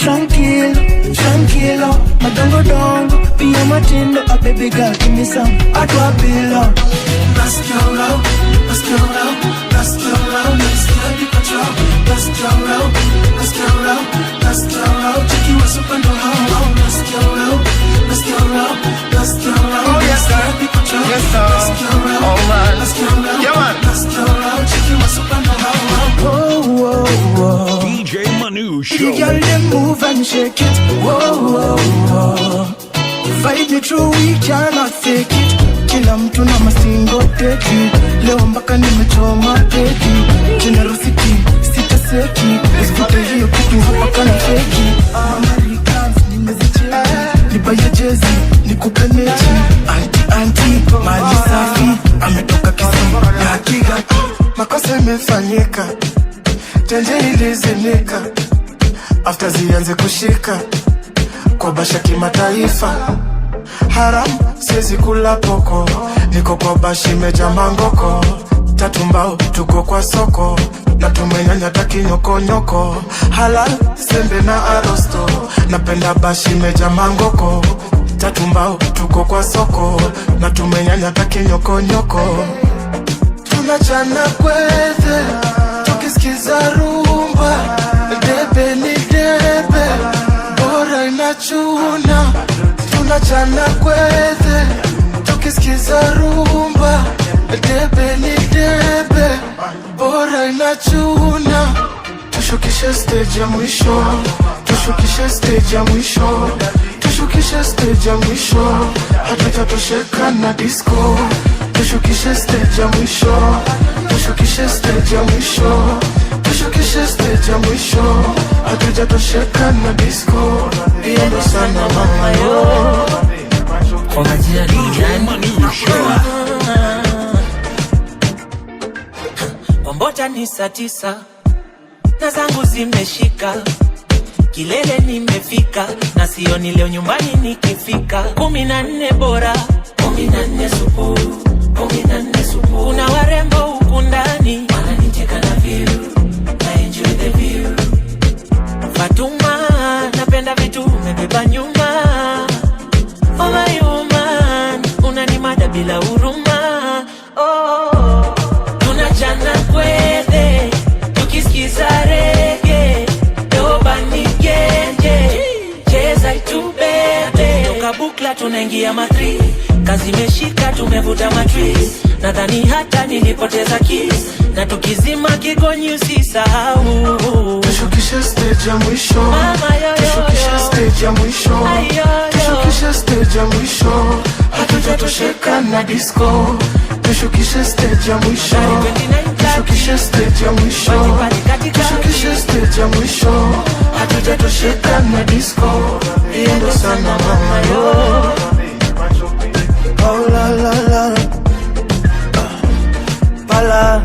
tranquilo, madongo dongo, pia matindo. A baby girl give me some, atwa pillow. Let's go low, let's go low, let's go low, let's get the control. Let's go low, let's go low, let's go low. Take you us up and down. Let's go low, let's go low, let's go low. Oh yes sir, get the control. Yes sir. Let's go low, oh man, let's go low, yeah man. Let's go low, take you us up and down. Oh whoa whoa. DJ Manu Show. The girl them move and shake it. Whoa whoa whoa. Fight me through, we cannot fake it. Kila mtu na masingo teki, leo mpaka nimechoma teki. Generosity, sitaseki, usipate hiyo kitu hapa kana feki. Americans, nimezichea, nibaye jezi, nikupe mechi. Anti, mali safi, ametoka Kisumu na Akiga. Makosa yamefanyika, tenje ilizenika, after zianze kushika, kwa basha kimataifa. Haram, siezi kula poko, niko kwa bashi meja mangoko. Tatu mbao, tuko kwa soko, na tumenyanya taki nyoko nyoko. Halal, sembe na arosto, napenda bashi meja mangoko. Tatu mbao, tuko kwa soko, na tumenyanya taki nyoko nyoko. Tunachana kweze, tukisikiza rumba. Debe ni debe, bora inachuna. Tunachana kweze, tukisikiza rumba. Debe ni debe, bora inachuna. Tushukishe stage ya mwisho, tushukishe stage ya mwisho, tushukishe stage ya mwisho. Hatutatosheka na disco. Tushukishe stage ya mwisho, tushukishe stage ya mwisho, tushukishe stage ya mwisho. Hatujatosheka na disco. Iendo sana mama yo. Kwa majina DJ Manu Show. Wambota ni saa 9, na zangu zimeshika, kilele nimefika, na sioni leo nyumbani nikifika. 14 bora, 14 supu, 14 supu. Kuna warembo huku ndani, wananicheka na view, na enjoy the bila huruma. Oh, tunajana kwede tukisikiza rege doba ni genje cheza itubebe toka bukla tunaingia matri kazi meshika tumevuta matris nadhani hata nilipoteza kiss na tukizima kigonyi usisahau tushukishe stage ya mwisho tushukishe stage ya mwisho tushukishe stage ya mwisho hatujatosheka na disco tushukishe stage ya mwisho tushukishe stage ya mwisho tushukishe stage ya mwisho hatujatosheka na disco iendo sana mama yo oh la la la pala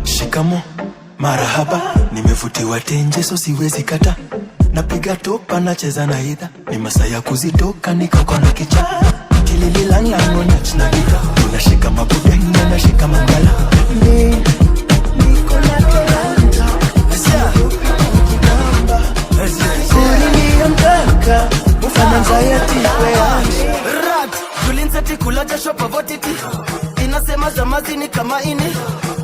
shikamo marahaba nimevutiwa tenje so siwezi kata napiga topa nacheza na idha ni masaa ya kuzitoka nikakona kicha kilililangango nachna gita unashika mabudenge nashika mangala niko na talanta kurini mtaka ufana anxiety rat julinseti kulaja shopa votiti inasema zamazi ni kama ini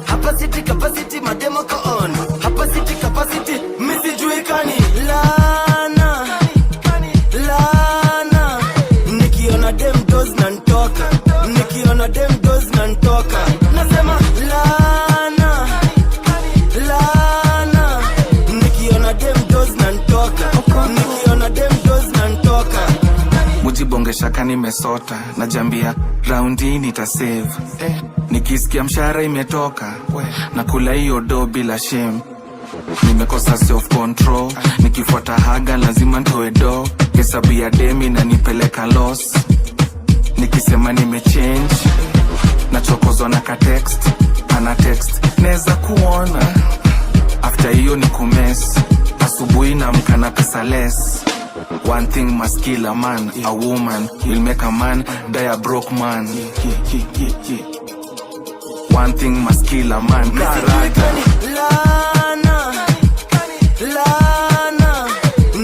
hapa city capacity mademo ko on hapa city capacity misijuikani lana lana nikiona dem does na ntoka nikiona dem does na ntoka nasema lana lana nikiona dem does na ntoka nikiona dem does na ntoka mujibongesha kanimesota najambia raundi nitasave nikisikia mshahara imetoka na kula hiyo do bila shame nimekosa self control nikifuata haga lazima ntoe do hesabu ya demi na nipeleka loss nikisema nimechange nachokozwa na ka text ana text neza kuona after hiyo ni kumes asubuhi na mkana pesa less. One thing must kill a man, a woman will make a man die a broke man. One thing must kill a man, karata. Lana, Lana,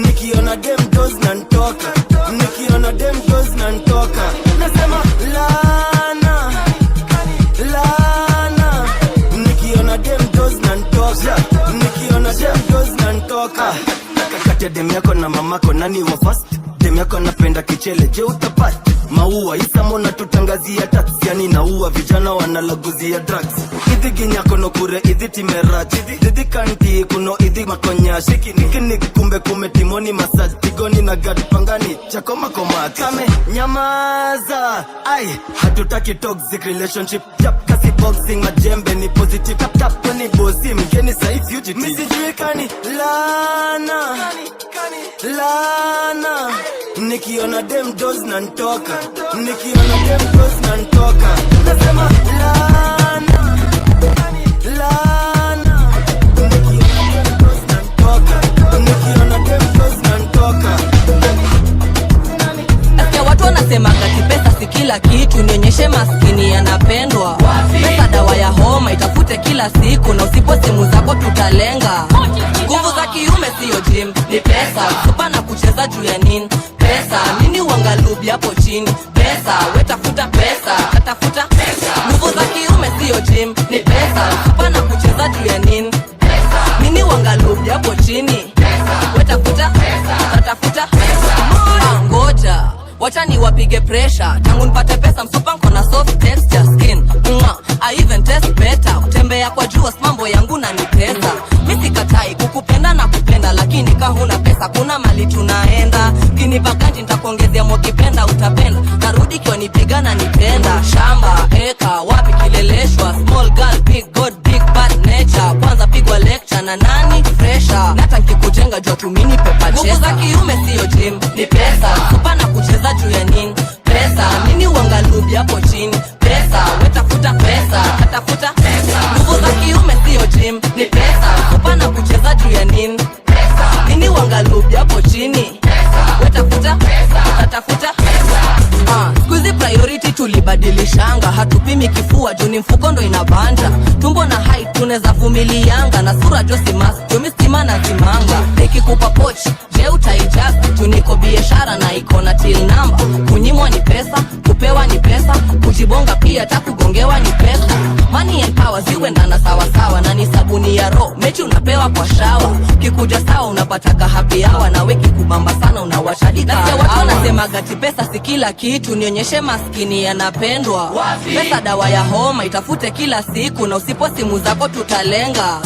nikiona dem does na ntoka, nikiona dem does na ntoka. Nasema Lana, Lana, nikiona dem does na ntoka, nikiona dem does na ntoka. Kati ya dem yako na mamako nani wa first? Dem yako napenda kichele, je utapata? Maua isamona tutangazia tax, yani naua vijana wanalaguzia drugs. Idhi ginyako no kure idhi timerachi, idhi kanti kuno idhi makonya shiki nikini kumbe kume timoni massage tigoni na gad pangani chako makoma kame nyamaza. Ai hatutaki toxic relationship, tap kasi boxing majembe ni positive, tap tap ni bossy mgeni sai fugitive. Misijuikani Lana, Lana, nikiona dem does na ntoka, nikiona dem does na ntoka. Nasema Lana, Lana, nikiona dem does na ntoka, nikiona dem does na ntoka. Nasikia watu wanasemanga kipesa si kila kitu, nionyeshe maskini yanapendwa. Pesa dawa ya homa, itafute kila siku na usipo simu zako tutalenga. Nguvu za kiume siyo gym, ni pesa. Supa na kucheza juu ya nini? Pesa. Nini uangalubi hapo chini? Pesa. Wetafuta pesa, tatafuta pesa. Nguvu za kiume siyo gym, ni pesa. Supa na kucheza juu ya nini? Pesa. Nini uangalubi hapo chini? Pesa. Wetafuta pesa, tatafuta pesa. Ngoja wacha ni wapige pressure, tangu nipate pesa msupa nkona soft texture skin. I even test better, kutembea kwa jua mambo yangu na nipesa. Mimi sikatai kukupenda na kupenda, lakini kama huna pesa kuna mali tunaenda. Kinipa ganji nitakuongezea mokipenda utapenda, narudi kwa nipigana nipenda. Shamba, eka, wapi kileleshwa, small girl, big god, big bad nature. Kwanza pigwa lecture na nani fresher, nata nkikujenga jua tumini pepa chesa. Nguvu za kiume siyo gym, ni pesa. Supa na kucheza juu ya nini? Pesa. Nini uangalubi hapo chini? Pesa. Wetafuta pesa, tatafuta pesa. Nguvu za kiume siyo gym, ni pesa. Supa na kucheza juu ya nini? Pesa. Nini uangalubi hapo chini? Pesa. Wetafuta pesa, tatafuta pesa. Squeezy priority tulibadilishanga, hatupimi kifua juu ni mfuko ndo inabanja. Tumbo na height tuneza vumilianga, na sura josi mask jumi stima na zimanga. Nikikupa poch, je utaijaz? Juu niko biashara na iko na till number. Kunyimwa ni pesa, kupewa ni pesa, ukijibonga pia takugongewa ni pesa. Money and power ziwendana sawasawa, na ni sabuni ya roho mechi unapewa kwa shawa. Kikuja sawa unapata kahapi hawa, na weki kubamba sana unawashadika. Nasikia watu wanasema gati pesa si kila kitu, nionyeshe maskini yanapendwa. Pesa dawa ya homa, itafute kila siku, na usipo simu zako tutalenga.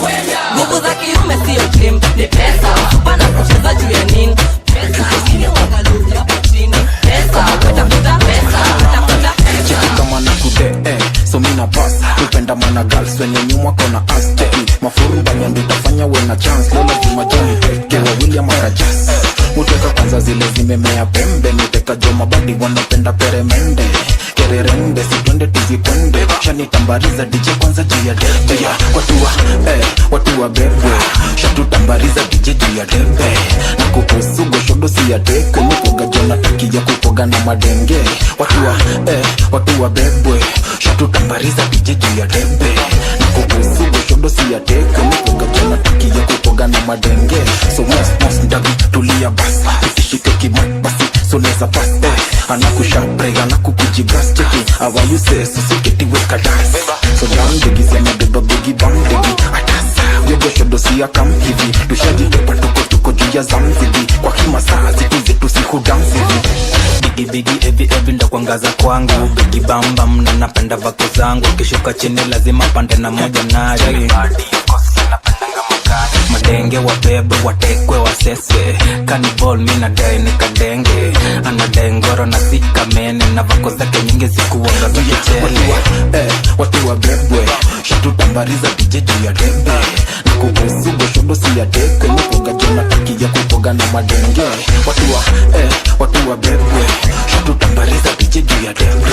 Nguvu za kiume sio gym, ni pesa. Usipana kucheza juu ya nini? Pesa, ini wangaluzi hapo chini. Pesa, katafuta pesa, katafuta pesa. Cheki kama nakude, so mina pass. Upenda mana girls, wenye nyuma kona ass. Cheki, mafuru banya ndo itafanya we na chance. Lola jumajani, kewa William Akajas. Muteka kwanza zile zimemea pembe. Muteka joma badi wanapenda peremende. Kererende, situende tuzikwende. Shani tambariza DJ kwanza juu ya debe. Watu wa bebwe. Shatu tambariza DJ juu ya debe. Na kukusugo shodo si ya teke. Mukoga jona taki ya kukoga na madenge. Watu wa bebwe. Shatu tambariza DJ juu ya debe. Na kukusugo shodo si ya teke. Mukoga jona taki ya kukoga na madenge. So mos ndagi tulia basi. Ikishike kimai basi so neza pass. Anakusha prega anakukujigas. Cheki awa you say susiketi weka dance. So down digi sema beba bigi bang digi atasa. Yogo shodo siya kam hivi. Tushajitepa tuko juu ya zamzidi. Kwa kima saa zitu sihudam hivi. Bigi evi ndo kuangaza kwangu. Bigi bambam na napenda vako zangu. Kishuka chini lazima pande na moja nari. Madenge wabebe watekwe wasese. Cannibal mina dai nikadenge. Anadengoro na sika mene. Na vako zake nyingi zikuwanga za kichele. Watu wa bebwe. Shatu tambariza DJ juu ya debe. Na kukusugo shodo si ya teke. Mukoga jona taki ya kukoga na madenge. Watu wa bebwe. Shatu tambariza DJ juu ya debe.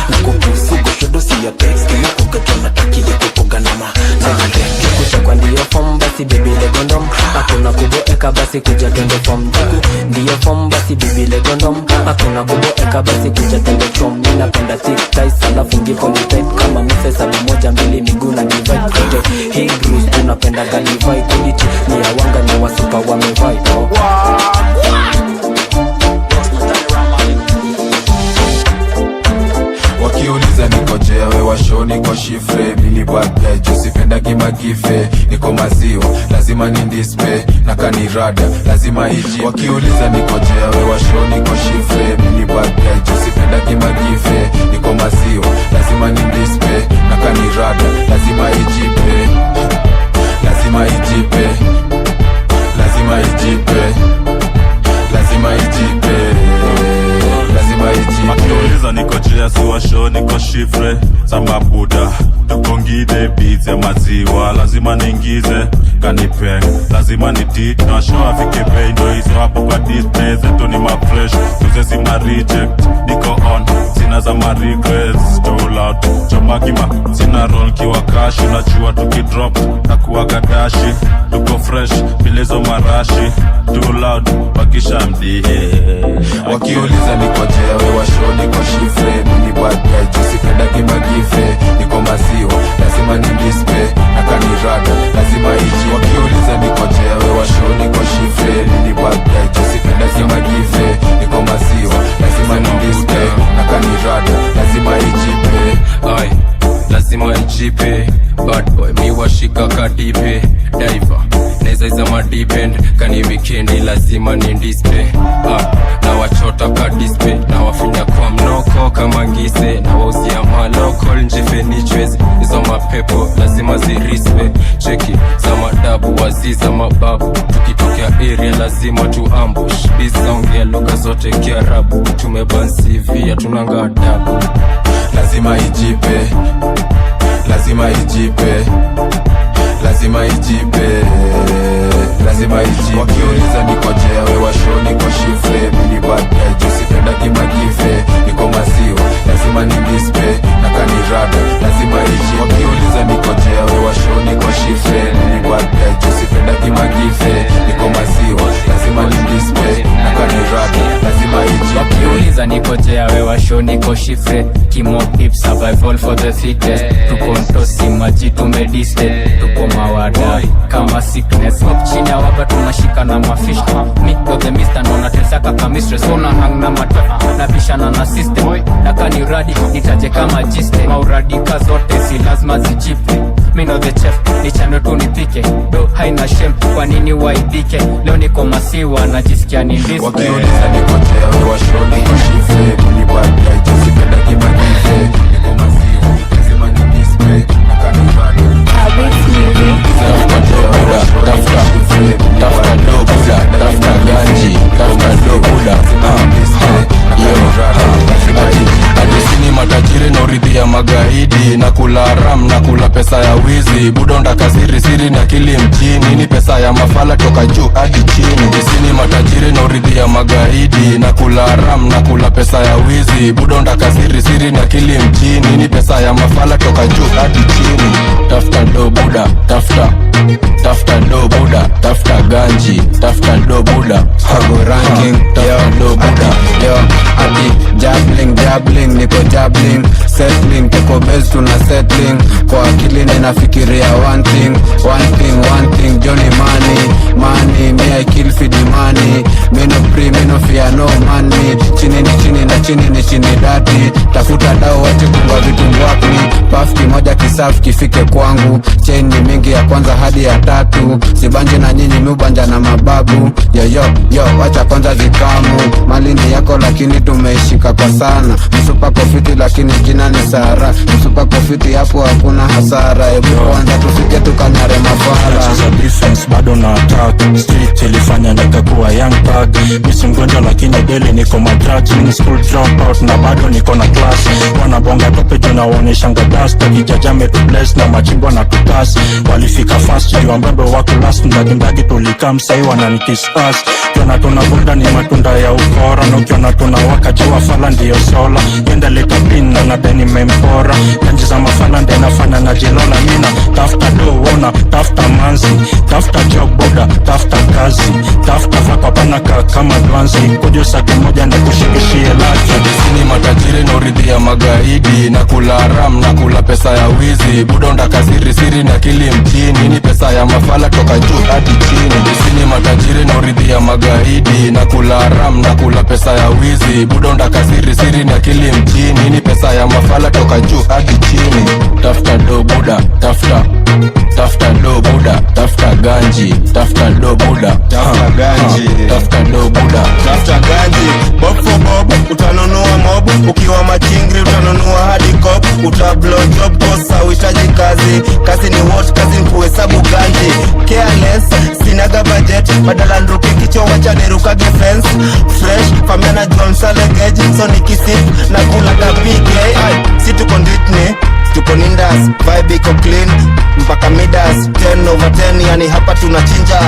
Na kukusugo shodo si ya teke. Mukoga jona taki ya kukoga na madenge. Kusha kwa ndiyo form basi baby le gondom. Hakuna kuboeka basi kuja twende form juku. Ndiyo form basi baby le gondom. Hakuna kuboeka basi kuja twende chom. Ninapenda thick ties alafu ngiko ni tight. Kama muse sabu moja mbili miguu na divide kote. Hey Bruce tunapenda galivai quality. Ni ya wanga ni wasupa wamevai. Wakiuliza nikojea wewa show niko shifre. Mili bad guy jusipenda kimagife. Niko maziwa lazima ni display. Na kanirada lazima hiji. Wakiuliza nikojea wewa show niko shifre. Mili bad guy jusipenda kimagife. Niko maziwa lazima ni display. Na kanirada lazima hijipe. Lazima hijipe. Lazima hijipe. Lazima hijipe. Lazima hijipe. Wakiuliza nikojea siwa show niko shifre. Samba buda tukongide beats ya maziwa. Lazima ningize kanipeng. Lazima ni tit na show afike pay. Ndo hizo hapo kwa display zetu ni mafresh. Tuze si ma reject. Niko on sina za ma regrets. Too loud chomakima sina roll kiwa cash. Unachua tukidrop na kuwa gadashi. Tuko fresh bilezo marashi. Too loud wakisha mdihe. Wakiuliza nikojea wewa show niko shifre. Mini bad guy jusipenda kimagife. Niko maziwa lazima ni display. Na kanirada lazima hiji. Wakiuliza nikojea wewa show niko shifre. Mini bad guy jusipenda kimagife. Niko maziwa lazima ni display. Na kanirada lazima hijipe. Ay, lazima hijipe. Bad boy mi washika kadipe. Diver neza iza madepend. Kani weekendi lazima ni display. Na wachota ka display. Na wafinya kwa mnoko kama ngise. Na wauzia malokol njefe nichwezi. Izo mapepo lazima zirispe. Cheki za madabu waziza mababu. Tukitokea area lazima tu ambush. Bizongea lugha zote kiarabu. Tumebansi via tunanga adabu. Lazima hijipe. Lazima hijipe. Lazima hijipe. Lazima hijipe. Wakiuliza nikojea wewa show niko shifre. Mini bad guy jusipenda kimagife. Niko maziwa lazima ni display. Na kanirada lazima hijipe. Wakiuliza nikojea wewa show niko shifre. Mini bad guy jusipenda kimagife. Niko maziwa lazima ni display. Na kanirada lazima hijipe. Wakiuliza nikojea ngoja wewa show niko shifre kimo deep survival for the city tuko ntosi maji tumediste tuko mawada kama sickness chini wapa tunashika na mafish me do the mister ndo natesaka kama mistress ona hang na mata na bishana na system daka ni radi nitaje kama jiste mauradika zote si lazima zijipe me know the chef ni chano tu nipike do haina shame kwa nini waibike leo niko masiwa najisikia ni ndisi wakiuliza niko cheo wa show niko shifre kulibada ichosipenda kibadize niko masiwa lazima ni display na kanivani tafuta dobuda tafuta ganji tafuta dobuda adisini matajiri na uridhi ya magaidi na kula ram na kula pesa ya wizi budonda kasiri siri na kili mjini ni pesa ya mafala toka juu hadi chini adisini matajiri na uridhi ya magaidi na kula ram na kula pesa ya wizi budonda kasiri siri na kili mjini ni pesa ya mafala toka juu hadi chini tafuta dobuda tafuta dobuda tafuta ganji tafuta dobuda hago ranking tafuta dobuda yo ati jabbling niko jabbling settling tuko base tuna settling kwa akili ninafikiria one thing Johnny money me I kill for the money me no free me no fear no money chini ni chini dati tafuta dao wote kumba vitu ngwapni puff kimoja kisafu kifike kwangu chain ni mingi ya kwanza hadi ya tatu sibanje na nyinyi mubanja na mababu yo wacha kwanza zikamu mali ni yako lakini tumeishika kwa sana msupa kofiti lakini jina ni Sara msupa kofiti hapo hakuna hasara hebu kwanza tusije tukanyare mafala za defense bado na attack street ilifanya nikakuwa young thug misi mgonjwa lakini daily niko madrugs mini school drop out na bado niko na class wanabonga tope juna waoneshanga dust kijajame tu bless na machimbo na tutas walifika fast juu ambebe wako last ndagindagi tulikam sahi wananikistas kiona tunabunda ni matunda ya ukora na ukiona tunawaka jua fala ndiyo sola yenda leta pin na nadeni mempora kanji za mafala ndenafanya na jilola mina tafuta do wona tafuta manzi tafuta job boda tafuta kazi tafuta vakapanaka kama dwanzi kujusa kimoja na kushikishie laki adisini matajiri na uridhi ya magaidi na kula ram na kula pesa ya wizi budonda kasiri siri na kili mjini ni pesa ya mafala toka juu hadi chini adisini matajiri na uridhi ya magaidi na kula ram na kula pesa ya wizi budonda kasiri siri na kili mjini ni pesa ya mafala toka juu hadi chini tafuta dobuda tafuta dobuda tafuta ganji tafuta dobuda tafuta dobuda tafuta ganji bob for bob utanunua mob ukiwa machingri utanunua hadi cop utablow job kosa uhitaji kazi ni what kazi kuhesabu ganji careless sinaga budget badala nruke kichwa wacha nirukage fence fresh famia na John Salegage so nikisip na kula kapike si tuko nditni tuko nindas vibe iko clean mpaka midas 10/10 yani hapa tunachinja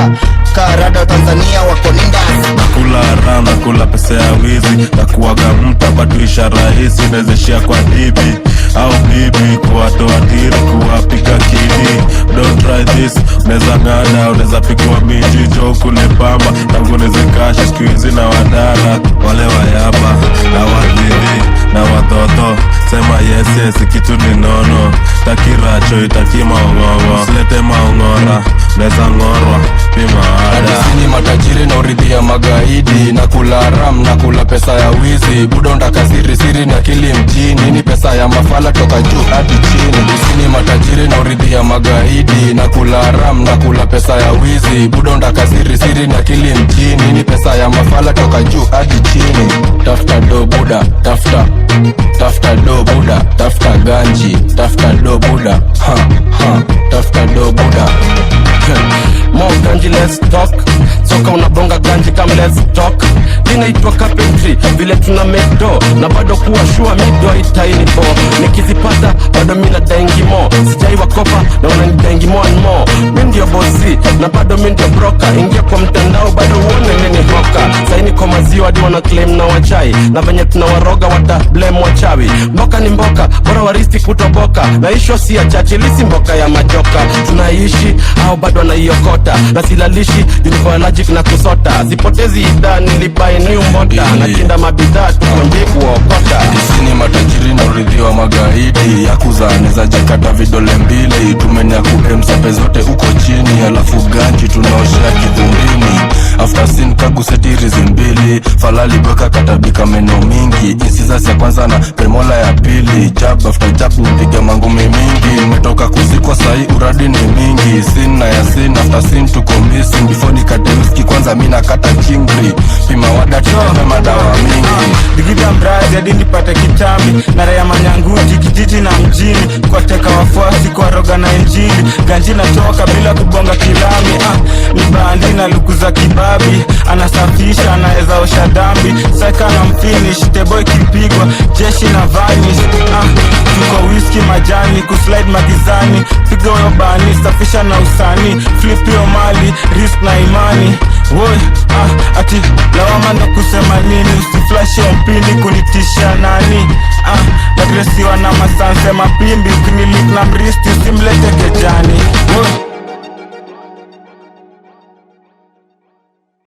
karada Tanzania wako nindas nakula haram nakula pesa ya wizi na kuwaga mta bado ishara rahisi nezeshia kwa dibi au bibi kuwatoa tiri kuwapika kidi don't try this uneza ngana uneza pigwa miji jo kule pamba tangu nezekashi skuizi na wadara wale wayaba na wadhiri na watoto sema yes kitu ni nono takiracho itaki maongongo silete maongora neza ngorwa pima ada adisini matajiri na uridhi ya magaidi na kula ram na kula pesa ya wizi budonda kasiri siri na kili mjini ni pesa ya mafala toka juu hadi chini adisini matajiri na uridhi ya magaidi na kula ram na kula pesa ya wizi budonda kasiri siri na kili mjini ni pesa ya mafala toka juu hadi chini tafuta dobuda tafuta dobuda tafuta ganji tafuta dobuda tafuta dobuda more ganji let's talk soka unabonga ganji come let's talk inaitwa carpentry vile tuna make do na bado kuwa shua mido itaini bo nikizipata bado mina daingi mo sijai wakopa na wananidaingi more and more mi ndio bosi na bado mi ndio broker ingia kwa mtandao bado uone nini hoka saini kwa maziwa hadi wana claim na wachai na venye tunawaroga wata blame wachawi mboka ni mboka bora waristi kutoboka na isho si ya chachi lisi mboka ya majoka tunaishi au bado wanaiokota na silalishi uniform magic na kusota sipotezi idha nilibai new mota na kinda mabidhaa tukonje kuokota isini matajiri na urithi wa magaidi ya kuzaneza jikata vidole mbili tumenya kuemsape zote uko chini alafu ganji tunaoshea kidhumbini after sin kagusetirizi mbili falali bweka katabika meno mingi insizasi ya kwanza na premola ya pili jab after jab nipiga mangumi mingi metoka kuzikwa sahi uradi ni mingi sin na ya sin after sin tuko missing before nikate whisky kwanza mina kata chingri pima wadati tepe madawa mingi digida mrazi hadi nipate kitambi na raya manyanguti kijiji na mjini kwa teka wafuasi kwa roga na injili ganji natoka bila kubonga kilami ni bandi na luku za kibabi anasafisha anaeza osha dambi seka na mfinish teboy kipigwa jeshi na vanish tuko whisky majani kuslide magizani piga uyo bani safisha na usani flip yo mali risk na imani woi ati lawama ndo kusema nini usiflash ya mpini kunitisha nani nadresiwa na masanse mapimbi ukinilik na mristi usimlete kejani woi